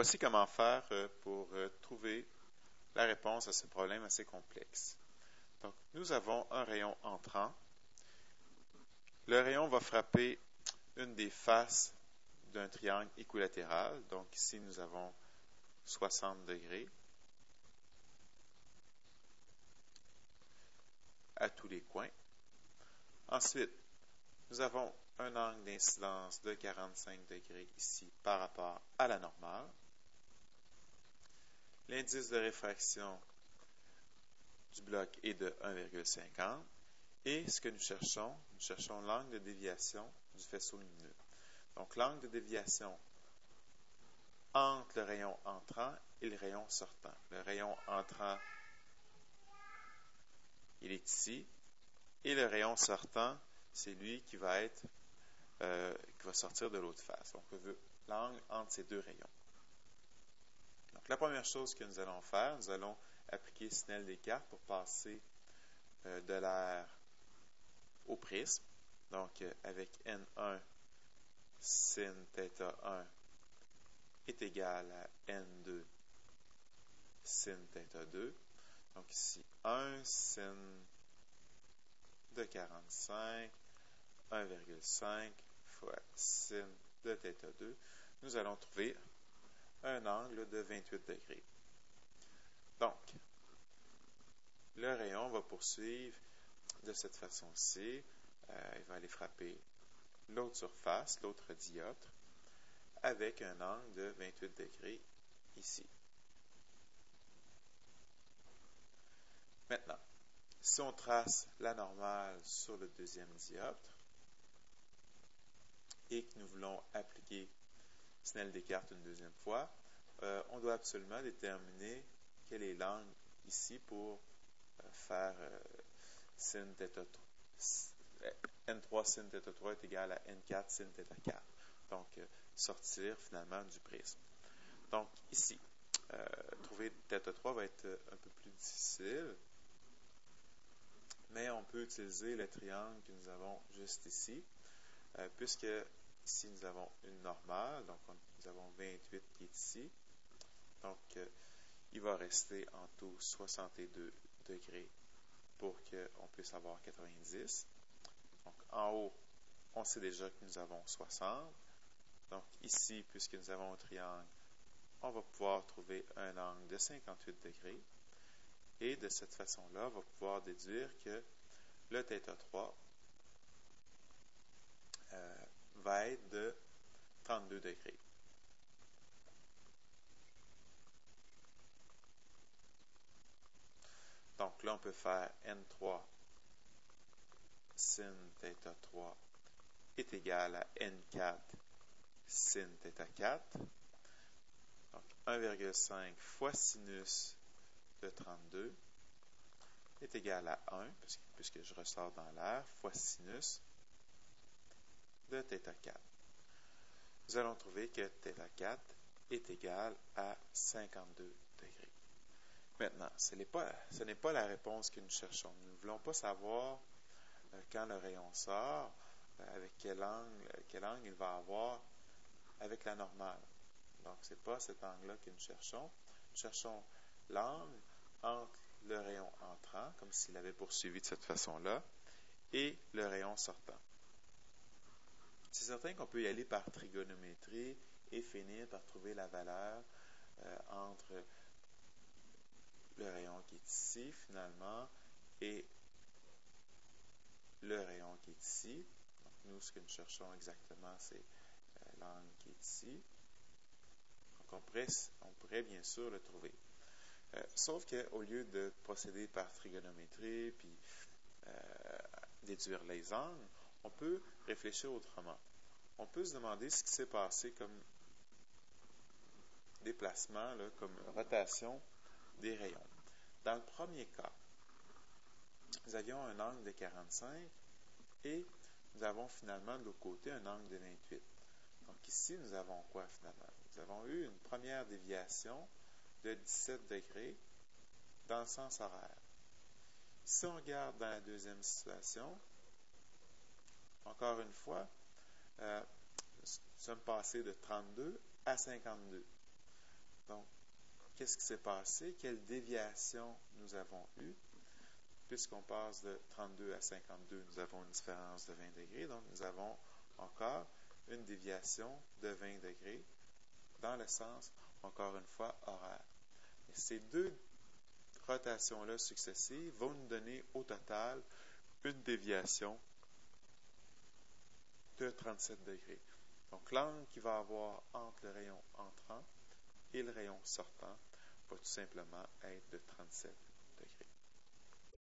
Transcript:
Voici comment faire pour trouver la réponse à ce problème assez complexe. Donc, nous avons un rayon entrant. Le rayon va frapper une des faces d'un triangle équilatéral. Donc, ici, nous avons 60 degrés à tous les coins. Ensuite, nous avons un angle d'incidence de 45 degrés ici par rapport à la normale. L'indice de réfraction du bloc est de 1,50. Et ce que nous cherchons l'angle de déviation du faisceau lumineux. Donc, l'angle de déviation entre le rayon entrant et le rayon sortant. Le rayon entrant, il est ici. Et le rayon sortant, c'est lui qui va sortir de l'autre face. Donc, on veut l'angle entre ces deux rayons. Donc, la première chose que nous allons faire, nous allons appliquer Snell-Descartes pour passer de l'air au prisme. Donc, avec N1 sin θ1 est égal à N2 sin θ2. Donc, ici, 1 sin de 45, 1,5 fois sin de θ2. Nous allons trouver un angle de 28 degrés. Donc, le rayon va poursuivre de cette façon-ci. Il va aller frapper l'autre surface, l'autre dioptre, avec un angle de 28 degrés ici. Maintenant, si on trace la normale sur le deuxième dioptre et que nous voulons appliquer Snell-Descartes une deuxième fois, on doit absolument déterminer quel est l'angle ici pour faire sin θ3. N3 sin θ3 est égal à N4 sin θ4. Donc, sortir finalement du prisme. Donc, ici, trouver θ3 va être un peu plus difficile, mais on peut utiliser le triangle que nous avons juste ici, puisque ici nous avons une normale, donc nous avons 28 qui est ici. Donc, il va rester en tout 62 degrés pour qu'on puisse avoir 90. Donc, en haut, on sait déjà que nous avons 60. Donc, ici, puisque nous avons un triangle, on va pouvoir trouver un angle de 58 degrés. Et de cette façon-là, on va pouvoir déduire que le θ3 va être de 32 degrés. Donc là, on peut faire N3 sin θ3 est égal à N4 sin θ4. Donc 1,5 fois sinus de 32 est égal à 1, puisque je ressors dans l'air, fois sinus de θ4. Nous allons trouver que θ4 est égal à 52 degrés. Maintenant, ce n'est pas la réponse que nous cherchons. Nous ne voulons pas savoir quand le rayon sort, avec quel angle il va avoir avec la normale. Donc, ce n'est pas cet angle-là que nous cherchons. Nous cherchons l'angle entre le rayon entrant, comme s'il avait poursuivi de cette façon-là, et le rayon sortant. C'est certain qu'on peut y aller par trigonométrie et finir par trouver la valeur entre le rayon qui est ici, finalement, et le rayon qui est ici. Donc, nous, ce que nous cherchons exactement, c'est l'angle qui est ici. Donc, on pourrait bien sûr le trouver. Sauf qu'au lieu de procéder par trigonométrie puis déduire les angles, on peut réfléchir autrement. On peut se demander ce qui s'est passé comme déplacement, là, comme rotation des rayons. Dans le premier cas, nous avions un angle de 45 et nous avons finalement de l'autre côté un angle de 28. Donc ici, nous avons quoi finalement? Nous avons eu une première déviation de 17 degrés dans le sens horaire. Si on regarde dans la deuxième situation, encore une fois, nous sommes passés de 32 à 52. Donc, qu'est-ce qui s'est passé? Quelle déviation nous avons eue? Puisqu'on passe de 32 à 52, nous avons une différence de 20 degrés. Donc, nous avons encore une déviation de 20 degrés dans le sens, encore une fois, horaire. Et ces deux rotations-là successives vont nous donner au total une déviation de 37 degrés. Donc, l'angle qu'il va avoir entre le rayon entrant et le rayon sortant va tout simplement être de 37 degrés.